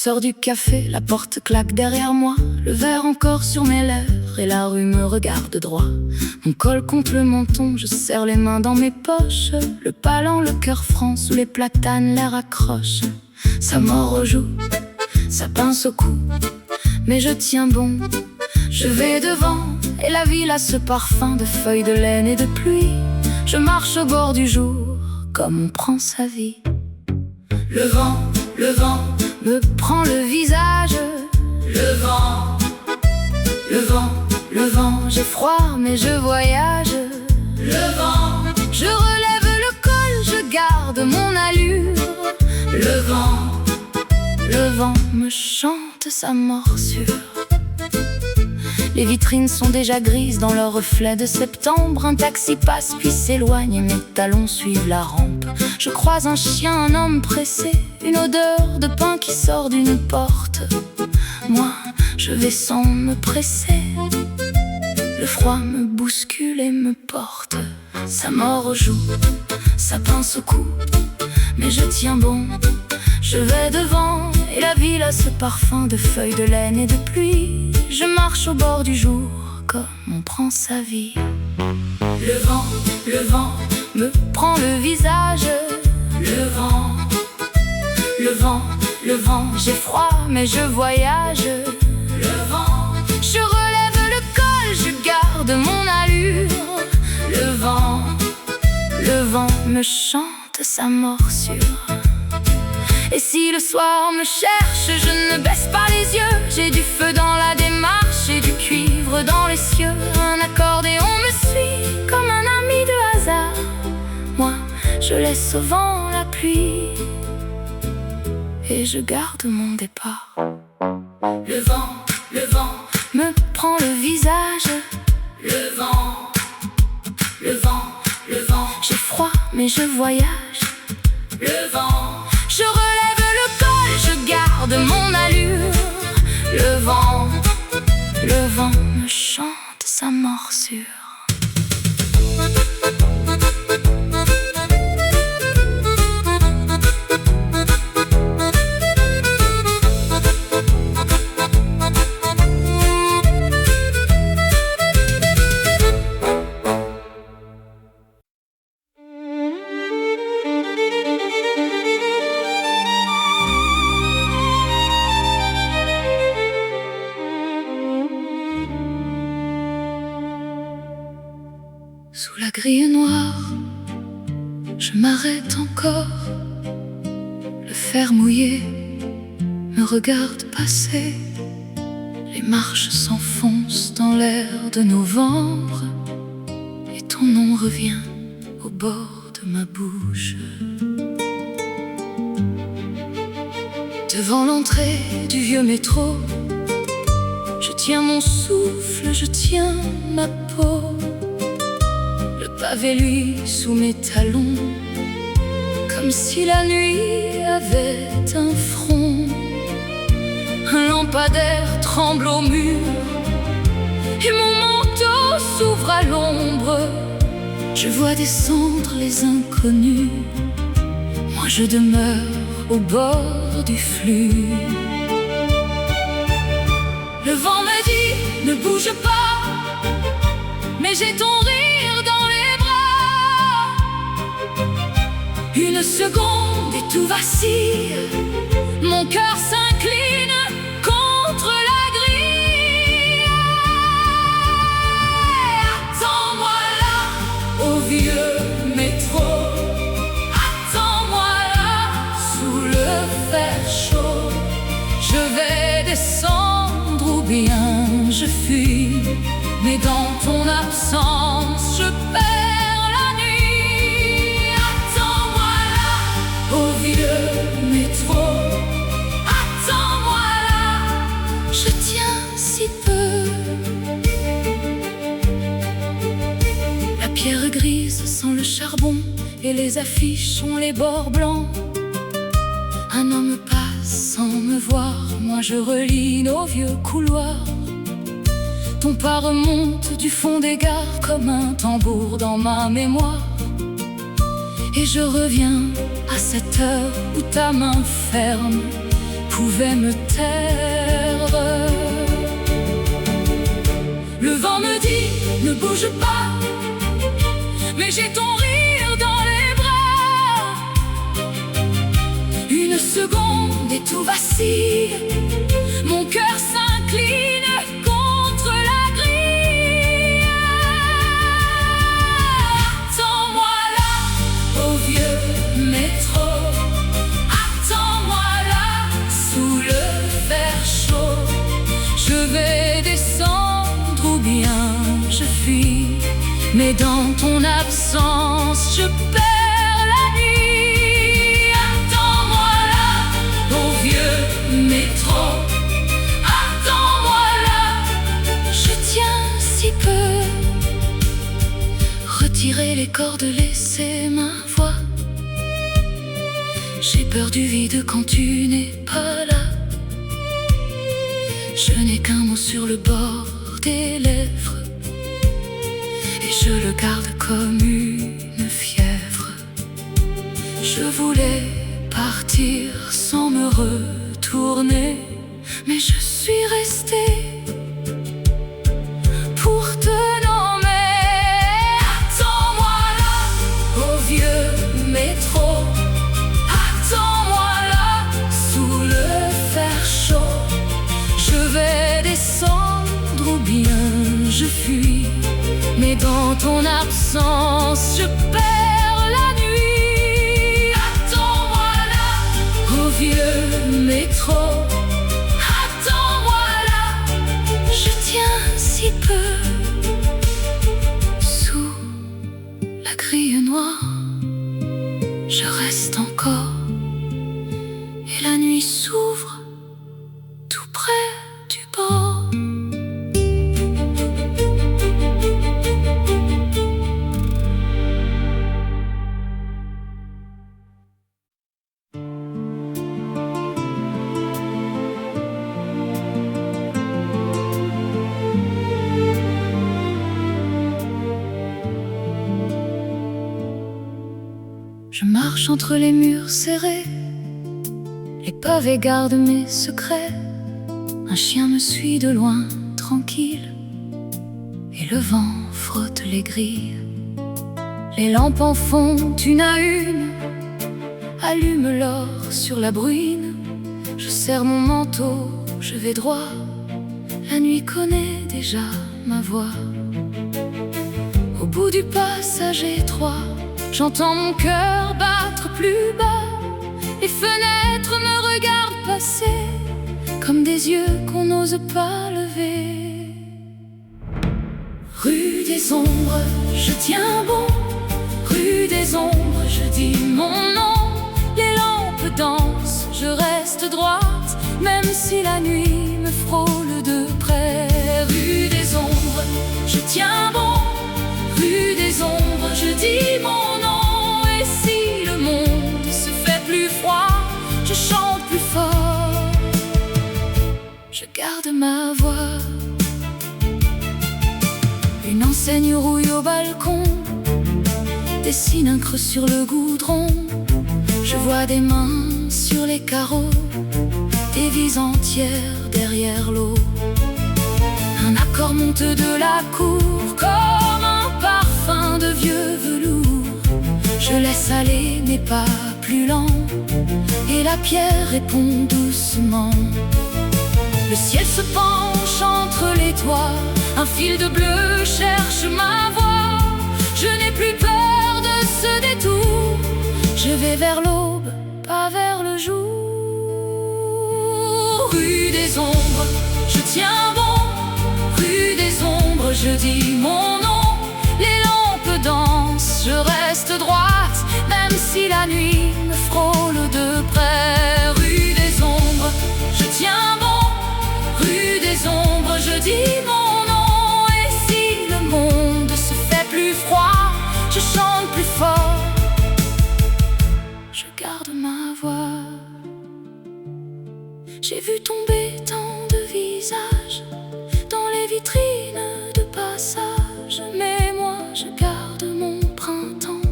sors du café, la porte claque derrière moi, le verre encore sur mes lèvres et la rue me regarde droit. Mon col contre le menton, je serre les mains dans mes poches, le palan, le cœur franc, sous les platanes, l'air accroche. Ça mord aux joues, ça pince au cou, mais je tiens bon, je vais devant. Et la ville a ce parfum de feuilles de laine et de pluie. Je marche au bord du jour, comme on prend sa vie. Le vent me prend le visage. Le vent, j'ai froid mais je voyage. Le vent, je relève le col, je garde mon allure. Le vent me chante sa morsure. Les vitrines sont déjà grises dans leur reflet de septembre. Un taxi passe puis s'éloigne et mes talons suivent la rampe. Je croise un chien, un homme pressé, une odeur de pain qui sort d'une porte. Moi, je vais sans me presser. Le froid me bouscule et me porte. Ça mord aux joues, ça pince au cou, mais je tiens bon, je vais devant. Et la ville a ce parfum de feuilles de laine et de pluie. Je marche au bord du jour, comme on prend sa vie. Le vent me prend le visage. Le vent, j'ai froid mais je voyage. Le vent, je relève le col, je garde mon allure. Le vent me chante sa morsure. Et si le soir me cherche, je ne baisse pas les yeux. J'ai du feu dans la démarche et du cuivre dans les cieux. Un accordéon me suit comme un ami de hasard. Moi, je laisse au vent la pluie et je garde mon départ. Le vent me prend le visage. Le vent, j'ai froid mais je voyage. Le vent, je relève le col, je garde mon allure. Le vent me chante sa morsure. Sous la grille noire, je m'arrête encore. Le fer mouillé me regarde passer. Les marches s'enfoncent dans l'air de novembre et ton nom revient au bord de ma bouche. Devant l'entrée du vieux métro, je tiens mon souffle, je tiens ma peau. Le pavé lui sous mes talons, comme si la nuit avait un front. Un lampadaire tremble au mur et mon manteau s'ouvre à l'ombre. Je vois descendre les inconnus, moi je demeure au bord du flux. Le vent me dit ne bouge pas, mais j'ai ton rire dans les bras. Une seconde et tout vacille, mon cœur s'incline contre la grille. Attends-moi là au vieux métro, attends-moi là sous le fer chaud. Je vais descendre ou bien je fuis, mais dans ton absence je perds la nuit. Attends-moi là au vieux métro, attends-moi là, je tiens si peu. La pierre grise sent le charbon et les affiches ont les bords blancs. Un homme passe sans me voir, moi je relis nos vieux couloirs. Ton pas remonte du fond des gares comme un tambour dans ma mémoire. Et je reviens à cette heure où ta main ferme pouvait me taire. Le vent me dit ne bouge pas, mais j'ai ton rire dans les bras. Une seconde et tout vacille, mon cœur s'incline contre la grille. Attends-moi là, au vieux métro. Attends-moi là, sous le fer chaud. Je vais descendre ou bien je fuis, mais dans ton absence, je perds la nuit. Attends-moi là, au vieux métro. Attends-moi là, je tiens si peu. Retirer les cordes, laisser ma voix. J'ai peur du vide quand tu n'es pas là. Je n'ai qu'un mot sur le bord des lèvres, et je le garde comme une fièvre. Je voulais partir sans me retourner, mais je suis restée pour te nommer. Attends-moi là, au vieux métro. Attends-moi là, sous le fer chaud. Je vais descendre ou bien je fuis, mais dans ton absence, je perds la nuit. Attends-moi là, au vieux métro. Attends-moi là, je tiens si peu. Sous la grille noire, je reste encore, et la nuit s'ouvre tout près du bord. Je marche entre les murs serrés, les pavés gardent mes secrets. Un chien me suit de loin, tranquille, et le vent frotte les grilles. Les lampes en font une à une, allument l'or sur la bruine. Je serre mon manteau, je vais droit, la nuit connaît déjà ma voix. Au bout du passage étroit, j'entends mon cœur battre plus bas. Les fenêtres me regardent passer, comme des yeux qu'on n'ose pas lever. Rue des ombres, je tiens bon. Rue des ombres, je dis mon nom. Les lampes dansent, je reste droite, même si la nuit me frôle de près. Rue des ombres, je tiens bon. Rue des ombres, je dis mon nom. Et si le monde se fait plus froid, je chante plus fort, je garde ma voix. Une enseigne rouille au balcon dessine un creux sur le goudron. Je vois des mains sur les carreaux, des vies entières derrière l'eau. Un accord monte de la cour comme un parfum de vieux velours. Je laisse aller mes pas plus lents, et la pierre répond doucement. Le ciel se penche entre les toits, un fil de bleu cherche ma voix. Je n'ai plus peur de ce détour, je vais vers l'aube, pas vers le jour. Rue des ombres, je tiens bon. Rue des ombres, je dis mon nom. Les lampes dansent, je reste droite, même si la nuit me frôle de près. Rue des ombres, je tiens bon. Rue des ombres, je dis mon nom. Et si le monde se fait plus froid, je chante plus fort, je garde ma voix. J'ai vu tomber tant de visages dans les vitrines de passage, mais moi je garde mon printemps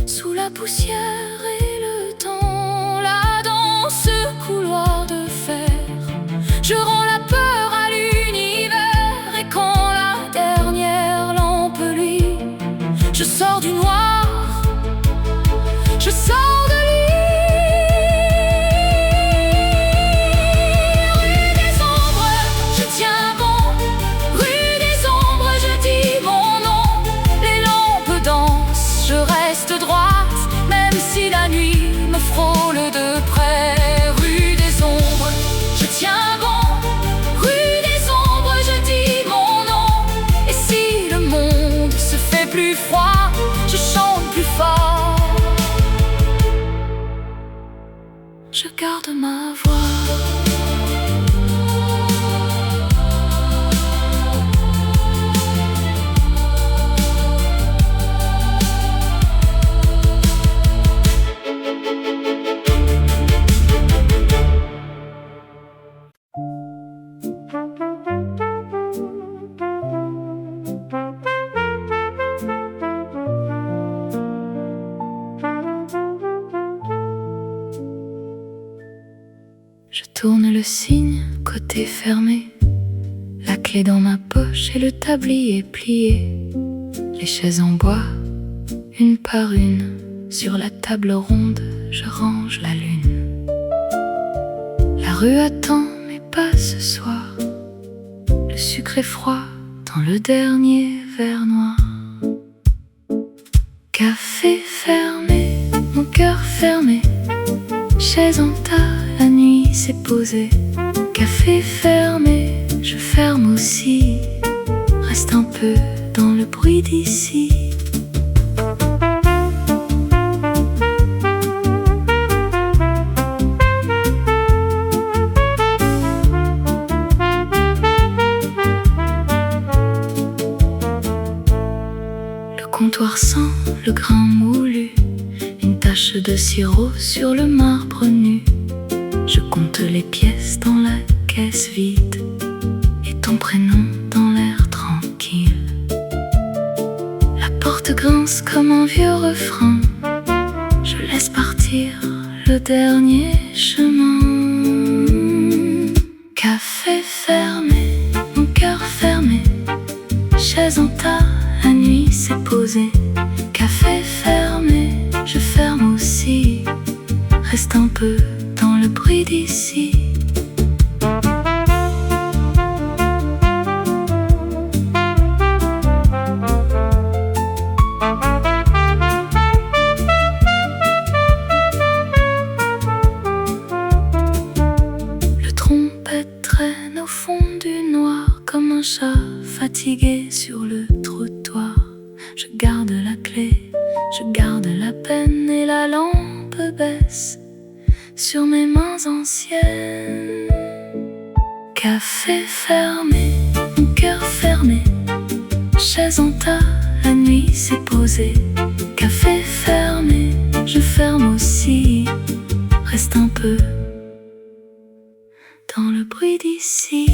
sous la poussière et le temps. Là dans ce couloir de le signe, côté fermé. La clé dans ma poche et le tablier plié. Les chaises en bois, une par une. Sur la table ronde, je range la lune. La rue attend, mais pas ce soir. Le sucre est froid dans le dernier verre noir. Café fermé, mon cœur fermé. Chaise en tas, la nuit s'est posée. Café fermé, je ferme aussi. Reste un peu dans le bruit d'ici. Le comptoir sent le grain moulu, une tache de sirop sur le marbre nu. Je compte les pièces dans la caisse vide et ton prénom dans l'air tranquille. La porte grince comme un vieux refrain. Je laisse partir le dernier chemin. Café fermé, mon cœur fermé. Chaise en tas, la nuit s'est posée. Café fermé, je ferme aussi. Reste un peu dans le bruit d'ici. Le trompette traîne au fond du noir comme un chat fatigué sur le trottoir. Je garde la clé, je garde la peine et la lampe baisse sur mes mains anciennes. Café fermé, mon cœur fermé. Chaise en tas, la nuit s'est posée. Café fermé, je ferme aussi. Reste un peu dans le bruit d'ici.